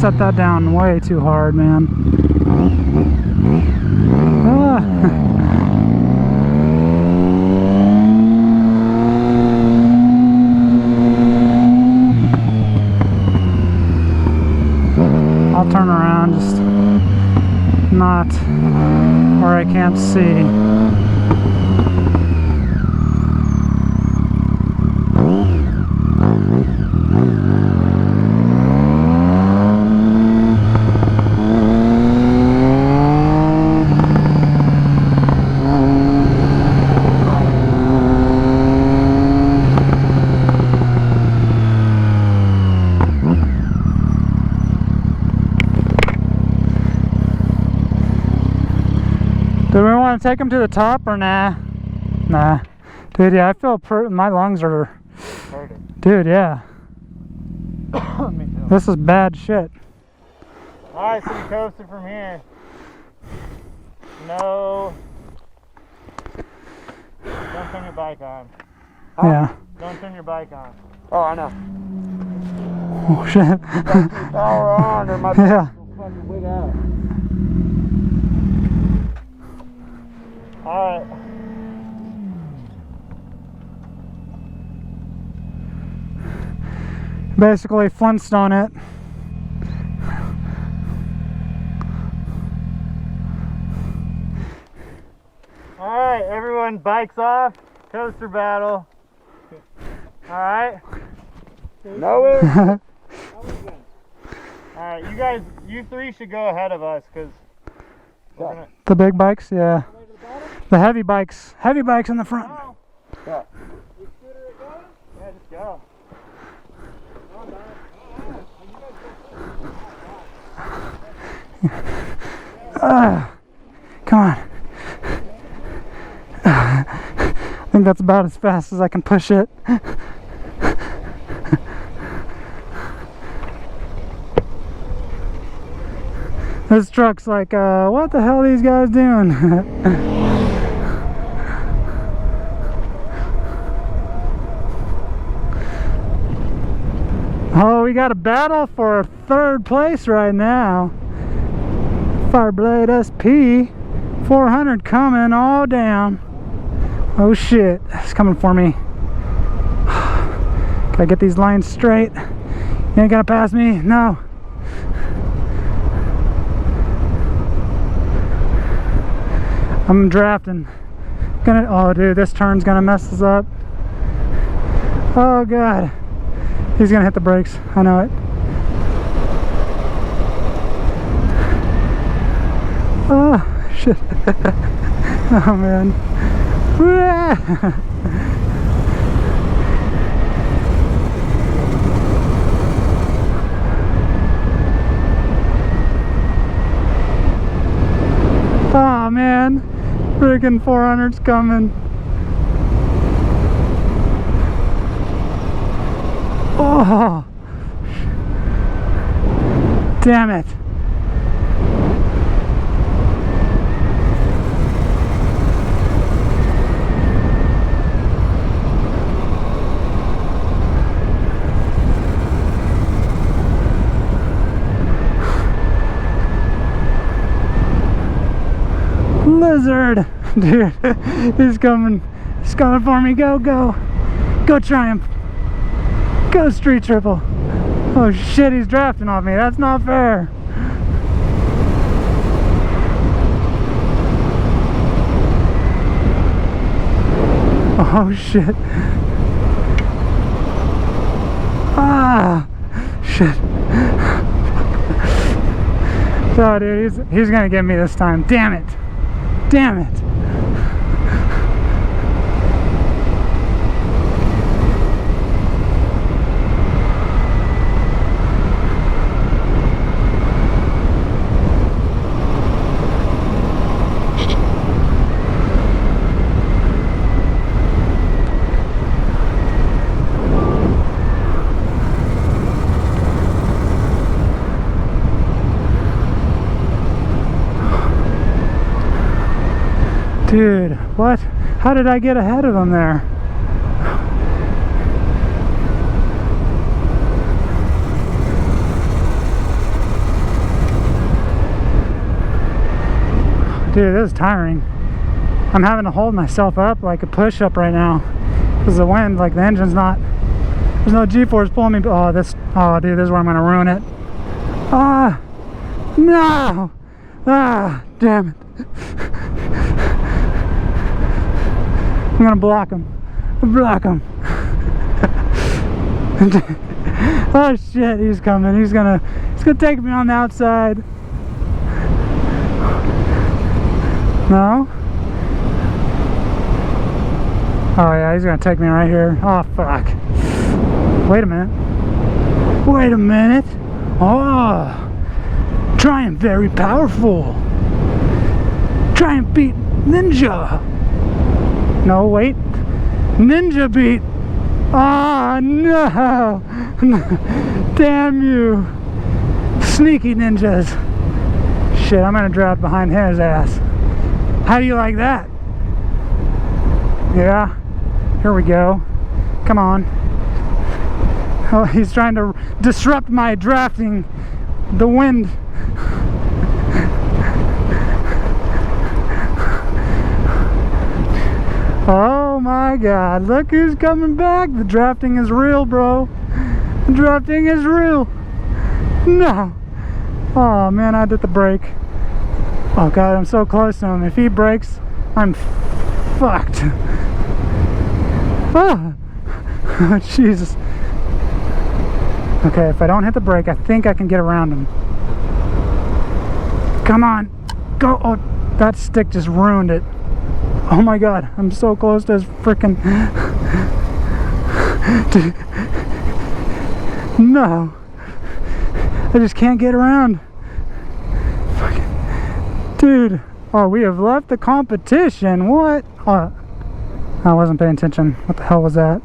set that down way too hard, man. Ah. I'll turn around, just not where I can't see. Do we want to take them to the top or nah? Nah. Dude, yeah, I feel my lungs are hurting. Dude, yeah. Me too. This is bad shit. Alright, so we coasted from here. No. Don't turn your bike on. Huh? Yeah. Don't turn your bike on. Oh, I know. Oh shit. Power on or my bike Yeah. will fucking wig out. Alright. Basically Flintstone it. Alright, everyone, bikes off. Coaster battle. Alright. No way. Alright, you three should go ahead of us because we're gonna. The big bikes, yeah. The heavy bikes in the front. Oh. Yeah. You scooter it going? Yeah, just go. Come on. I think that's about as fast as I can push it. This truck's like, what the hell are these guys doing? Oh, we got a battle for third place right now. Fireblade SP 400 coming all down. Oh shit, it's coming for me. Gotta get these lines straight. You ain't gonna pass me? No. I'm drafting. Oh dude, this turn's gonna mess us up. Oh god. He's gonna hit the brakes. I know it. Oh shit. Oh man. Oh man. Freaking 400's coming. Oh, damn it. Lizard, dude, he's coming for me. Go Triumph. Go Street Triple. Oh shit, he's drafting off me. That's not fair. Oh shit. Ah, shit. Oh dude, he's gonna get me this time. Damn it. Damn it. Dude, what? How did I get ahead of him there? Dude, this is tiring. I'm having to hold myself up like a push-up right now because the wind, like the engine's not, there's no G-force pulling me. Oh, dude, this is where I'm gonna ruin it. Ah, no, damn it. I'm gonna block him. Oh shit, he's coming. He's gonna take me on the outside. No? Oh yeah, he's gonna take me right here. Oh fuck. Wait a minute. Oh, Triumph very powerful. Triumph beat Ninja. No, wait. Ninja beat. Ah, no. Damn you. Sneaky ninjas. Shit, I'm gonna drive behind his ass. How do you like that? Yeah. Here we go. Come on. Oh, he's trying to disrupt my drafting. The wind. Oh my god, look who's coming back. The drafting is real, bro. The drafting is real. No. Oh man, I did the brake. Oh god, I'm so close to him. If he brakes, I'm fucked. Oh, Jesus. Okay, if I don't hit the brake, I think I can get around him. Come on. Go. Oh, that stick just ruined it. Oh my god, I'm so close to his frickin'... No. I just can't get around. Dude. Oh, we have left the competition. What? Oh, I wasn't paying attention. What the hell was that?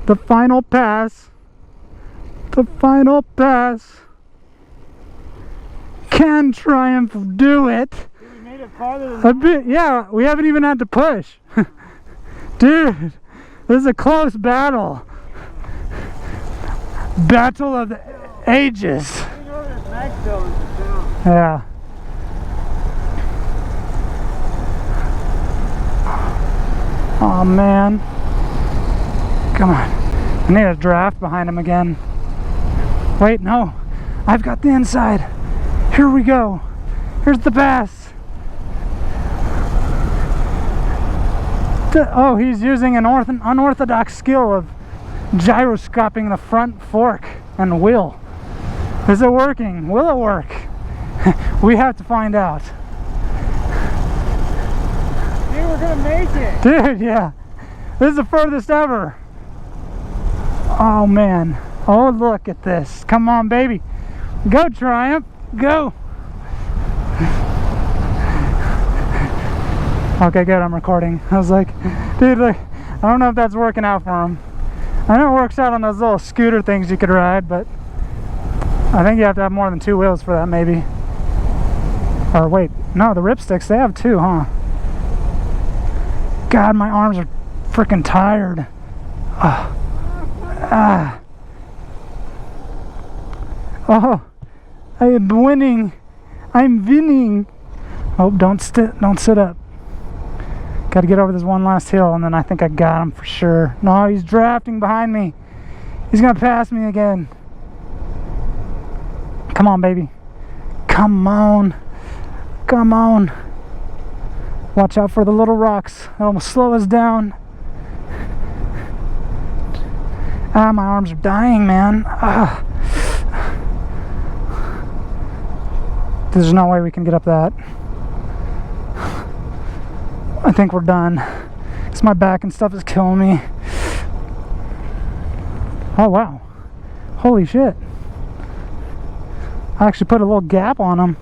The final pass. The final pass. Can Triumph do it? Dude, we made it farther than a bit, yeah. We haven't even had to push. Dude, this is a close battle. Battle of the ages. Yeah. Oh man. Come on. I need a draft behind him again. Wait, no. I've got the inside. Here we go. Here's the pass. Oh, he's using an unorthodox skill of gyroscoping the front fork and wheel. Is it working? Will it work? We have to find out. Dude, we're gonna make it. Dude, yeah. This is the furthest ever. Oh man. Oh, look at this. Come on, baby. Go, Triumph. Go. Okay, good. I'm recording. I was like, dude, look, I don't know if that's working out for him. I know it works out on those little scooter things you could ride, but I think you have to have more than 2 wheels for that, maybe. Or wait, no, the ripsticks, they have 2, huh? God, my arms are freaking tired. Oh, I am winning. I'm winning. Oh, don't sit up. Got to get over this one last hill, and then I think I got him for sure. No, he's drafting behind me. He's gonna pass me again. Come on, baby. Come on. Come on. Watch out for the little rocks. It'll slow us down. Ah, my arms are dying, man. Ah. There's no way we can get up that. I think we're done. Because my back and stuff is killing me. Oh, wow. Holy shit. I actually put a little gap on him.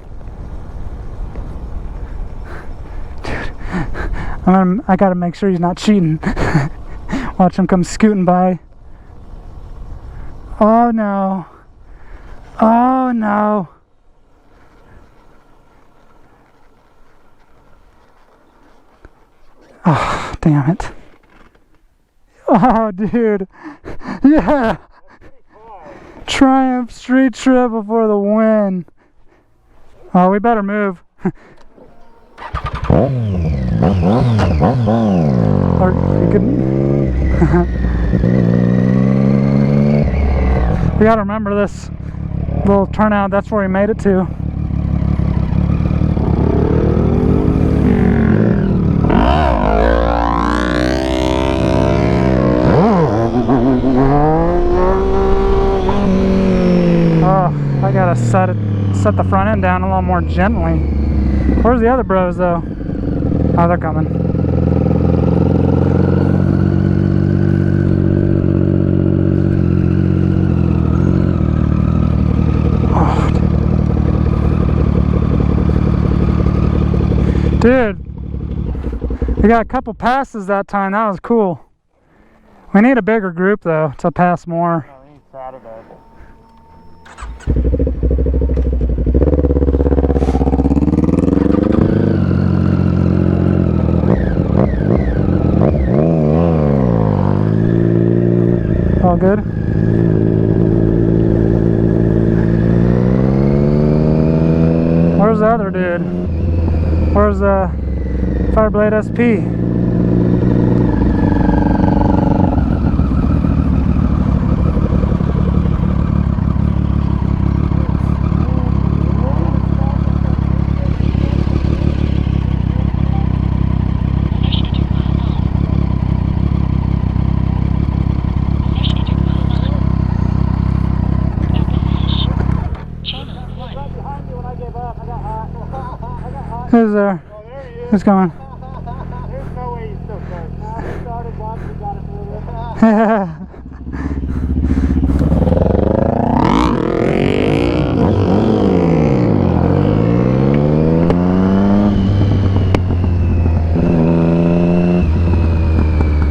Dude. I gotta make sure he's not cheating. Watch him come scooting by. Oh, no. Oh, no. Oh, damn it. Oh, dude. Yeah. Triumph Street Triple for the win. Oh, we better move. Or you could. We gotta remember this little turnout. That's where we made it to. Oh, I gotta set the front end down a little more gently. Where's the other bros though? Oh, they're coming. Oh, dude, we got a couple passes that time. That was cool. We need a bigger group though to pass more. No, we need Saturday. All good? Where's the other dude? Where's Fireblade SP? Who's there? Oh, there he is. Who's coming? There's no way he's still close. Now we started once, we got it moving.